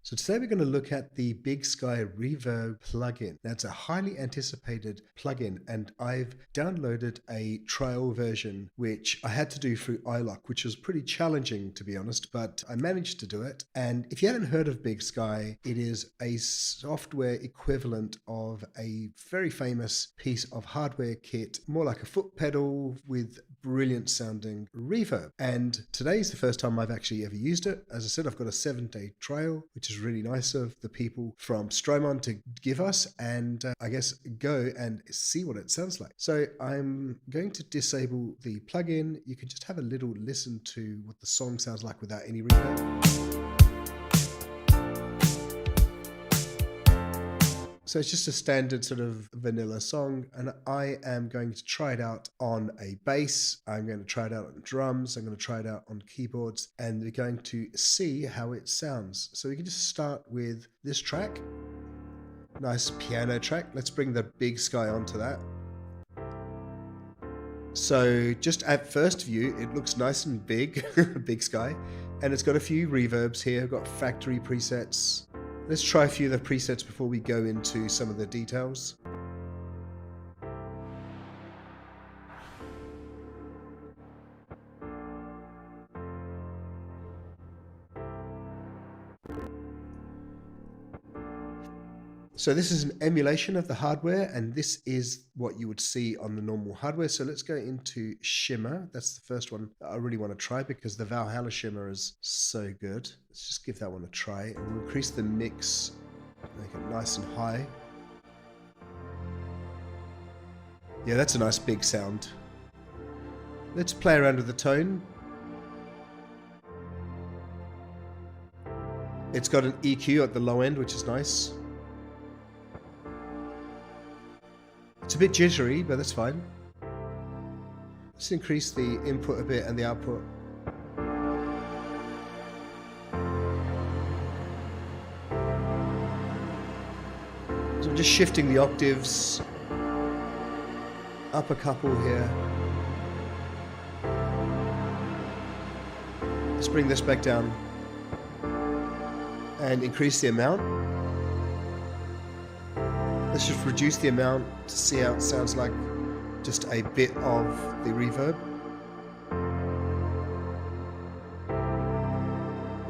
So today we're going to look at the BigSky Reverb plugin. Now it's a highly anticipated plugin and I've downloaded a trial version which I had to do through iLok, which was pretty challenging to be honest, but I managed to do it. And if you haven't heard of BigSky, it is a software equivalent of a very famous piece of hardware kit, more like a foot pedal with brilliant sounding reverb. And today's the first time I've actually ever used it. As I said, I've got a 7-day trial, which is really nice of the people from Strymon to give us, and I guess go and see what it sounds like. So I'm going to disable the plugin. You can just have a little listen to what the song sounds like without any reverb. So it's just a standard sort of vanilla song, and I am going to try it out on a bass. I'm going to try it out on drums. I'm going to try it out on keyboards, and we're going to see how it sounds. So we can just start with this track. Nice piano track. Let's bring the BigSky onto that. So just at first view, it looks nice and big, BigSky, and it's got a few reverbs here. I've got factory presets. Let's try a few of the presets before we go into some of the details. So this is an emulation of the hardware, and this is what you would see on the normal hardware. So let's go into Shimmer. That's the first one that I really want to try because the Valhalla Shimmer is so good. Let's just give that one a try. And we'll increase the mix, make it nice and high. Yeah, that's a nice big sound. Let's play around with the tone. It's got an EQ at the low end, which is nice. It's a bit jittery, but that's fine. Let's increase the input a bit and the output. So I'm just shifting the octaves up a couple here. Let's bring this back down and increase the amount. Let's just reduce the amount to see how it sounds like just a bit of the reverb.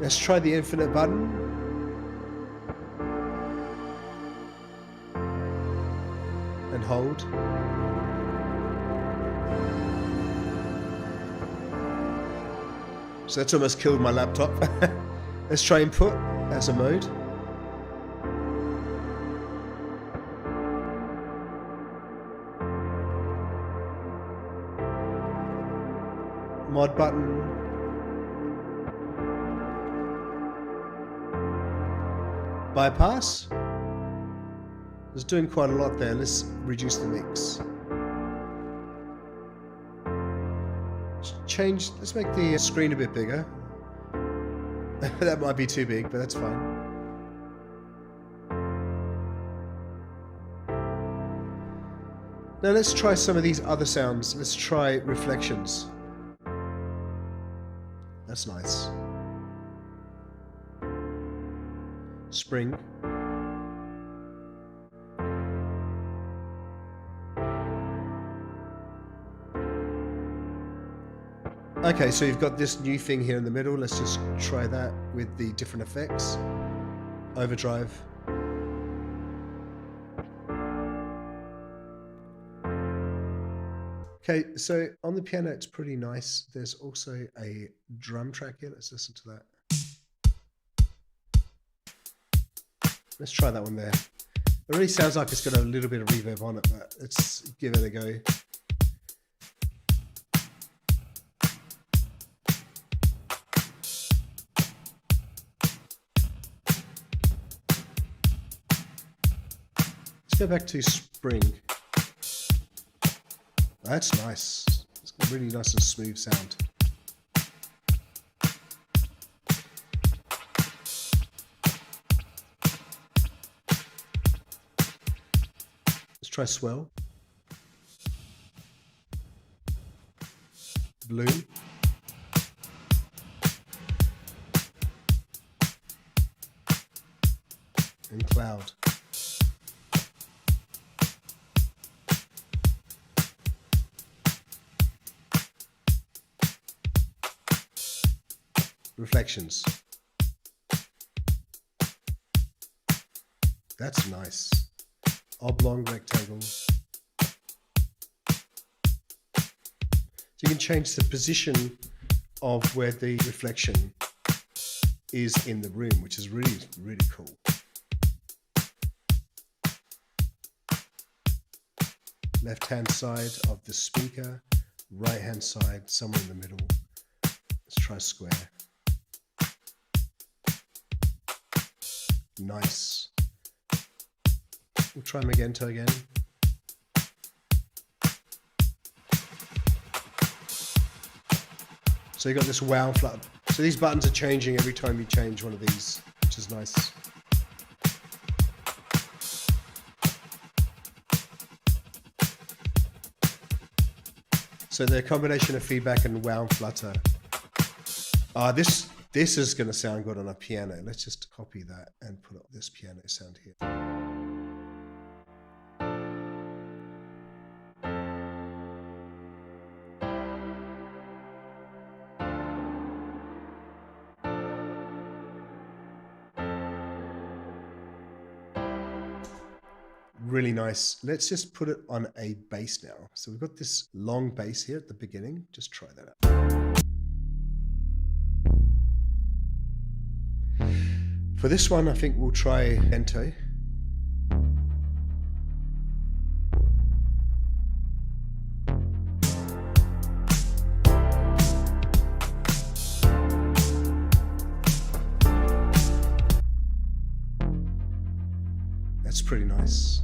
Let's try the infinite button. And hold. So that's almost killed my laptop. Let's try input as a mode. Mod button. Bypass. It's doing quite a lot there. Let's reduce the mix. Let's make the screen a bit bigger. That might be too big, but that's fine. Now let's try some of these other sounds. Let's try reflections. That's nice. Spring. Okay, so you've got this new thing here in the middle. Let's just try that with the different effects. Overdrive. Okay, so on the piano it's pretty nice. There's also a drum track here. Let's listen to that. Let's try that one there. It really sounds like it's got a little bit of reverb on it, but let's give it a go. Let's go back to spring. That's nice. It's got a really nice and smooth sound. Let's try Swell. Bloom. and cloud. Reflections. That's nice. Oblong, rectangle. So you can change the position of where the reflection is in the room, which is really, really cool. Left-hand side of the speaker, right-hand side, somewhere in the middle. Let's try square. Nice. We'll try Magneto again. So you got this wow flutter. So these buttons are changing every time you change one of these, which is nice. So the combination of feedback and wow and flutter. This is going to sound good on a piano. Let's just copy that and put up this piano sound here. Really nice. Let's just put it on a bass now. So we've got this long bass here at the beginning. Just try that out. For this one, I think we'll try Magneto. That's pretty nice.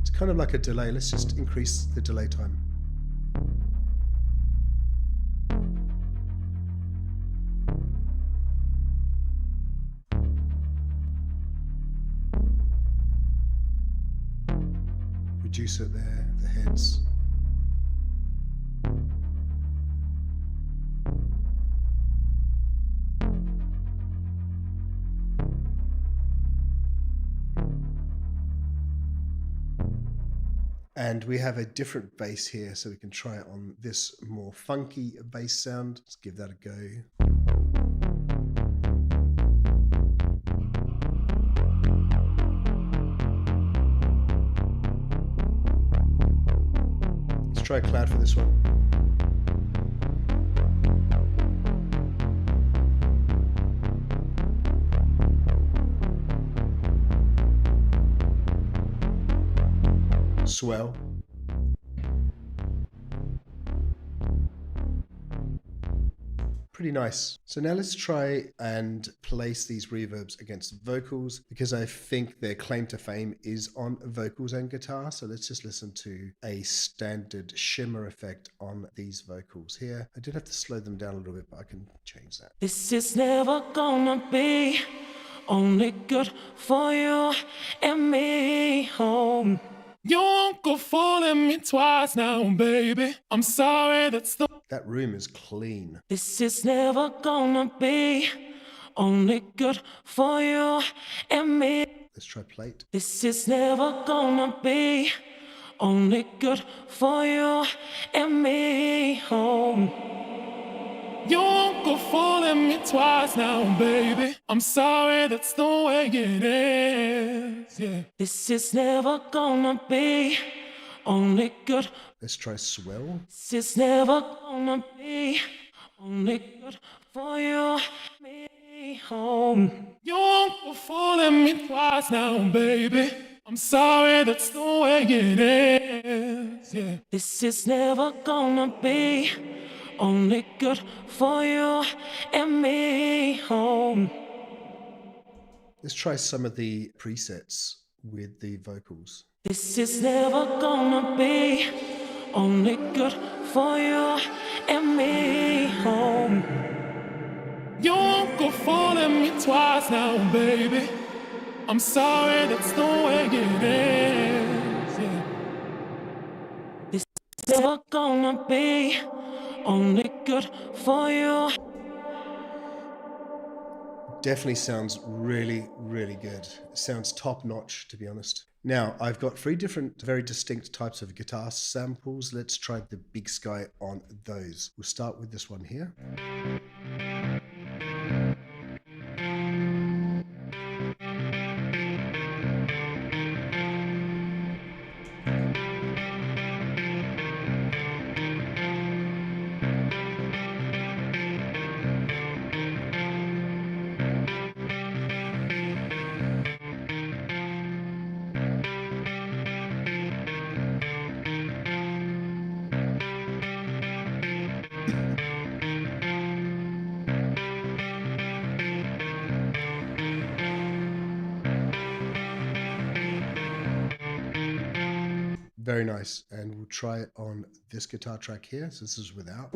It's kind of like a delay. Let's just increase the delay time. Reduce it there, the heads. And we have a different bass here, so we can try it on this more funky bass sound. Let's give that a go. Let's try a cloud for this one. Swell. Pretty nice. So now let's try and place these reverbs against vocals, because I think their claim to fame is on vocals and guitar. So let's just listen to a standard shimmer effect on these vocals here. I did have to slow them down a little bit, but I can change that. This is never gonna be only good for you and me home. You won't go fooling me twice now, baby. I'm sorry, that's the... That room is clean. This is never gonna be only good for you and me. Let's try plate. This is never gonna be only good for you and me home. You won't go fooling me twice now, baby. I'm sorry, that's the way it is, yeah. This is never gonna be only good. Let's try swell. This is never gonna be only good for you, me home. You won't go fooling me twice now, baby. I'm sorry, that's the way it is, yeah. This is never gonna be only good for you and me home. Let's try some of the presets with the vocals. This is never gonna be only good for you and me home. You won't go fooling me twice now, baby. I'm sorry, that's the way it is, yeah. This is never gonna be only good for you. Definitely sounds really, really good. It sounds top notch, to be honest. Now, I've got 3 different, very distinct types of guitar samples. Let's try the BigSky on those. We'll start with this one here. Very nice. And we'll try it on this guitar track here. So this is without.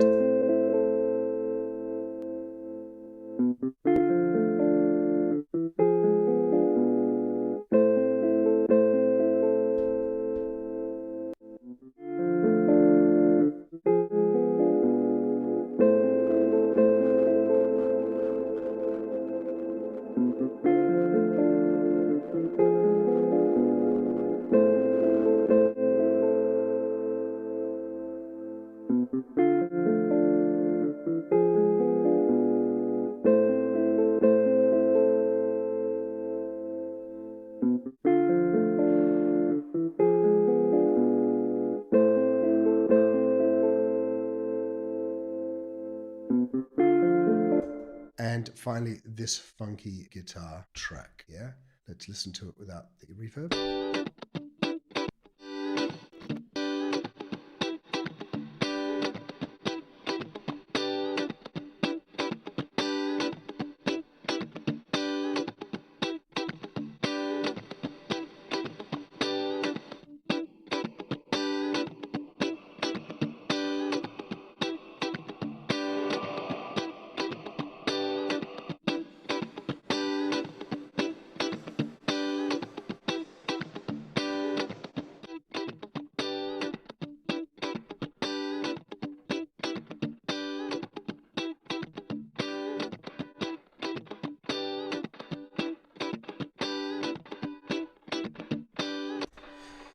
And finally, this funky guitar track. Yeah, let's listen to it without the reverb.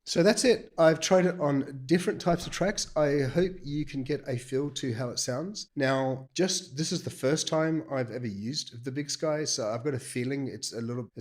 So that's it. I've tried it on different types of tracks. I hope you can get a feel to how it sounds. Now, this is the first time I've ever used the BigSky, so I've got a feeling it's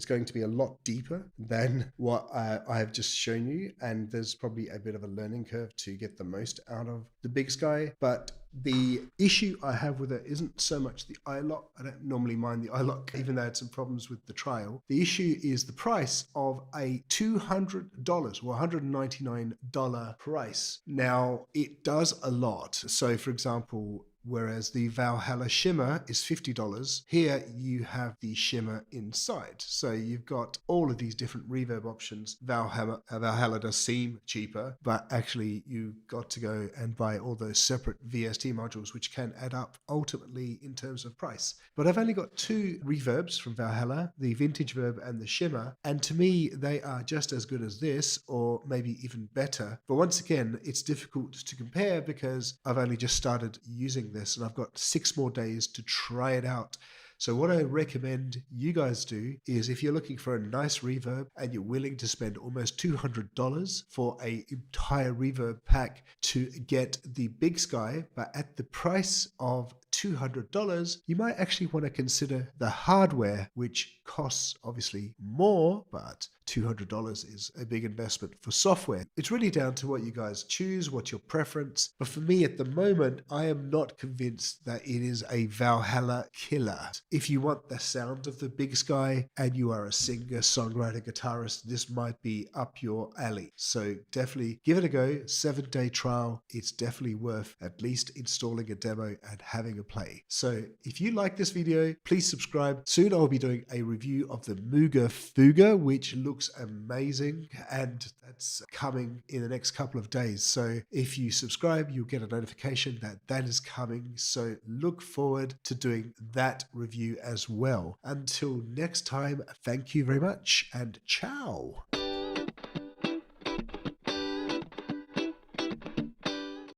going to be a lot deeper than what I've just shown you, and there's probably a bit of a learning curve to get the most out of the BigSky. But the issue I have with it isn't so much the eye lock. I don't normally mind the eye lock, even though I had some problems with the trial. The issue is the price of a $200 or $199 price. Now, it does a lot. So, for example, whereas the Valhalla Shimmer is $50, here you have the Shimmer inside. So you've got all of these different reverb options. Valhalla does seem cheaper, but actually you've got to go and buy all those separate VST modules, which can add up ultimately in terms of price. But I've only got 2 reverbs from Valhalla, the VintageVerb and the Shimmer, and to me they are just as good as this, or maybe even better. But once again, it's difficult to compare because I've only just started using this and I've got 6 more days to try it out. So what I recommend you guys do is, if you're looking for a nice reverb and you're willing to spend almost $200 for an entire reverb pack to get the BigSky, but at the price of $200, you might actually want to consider the hardware, which costs obviously more, but $200 is a big investment for software. It's really down to what you guys choose, what's your preference. But for me at the moment, I am not convinced that it is a Valhalla killer. If you want the sound of the BigSky and you are a singer, songwriter, guitarist, this might be up your alley. So definitely give it a go. 7-day trial. It's definitely worth at least installing a demo and having a play. So if you like this video, please subscribe. Soon I'll be doing a review of the Mooga Fuga, which looks amazing, and that's coming in the next couple of days. So if you subscribe, you'll get a notification that that is coming. So look forward to doing that review as well. Until next time, thank you very much and ciao.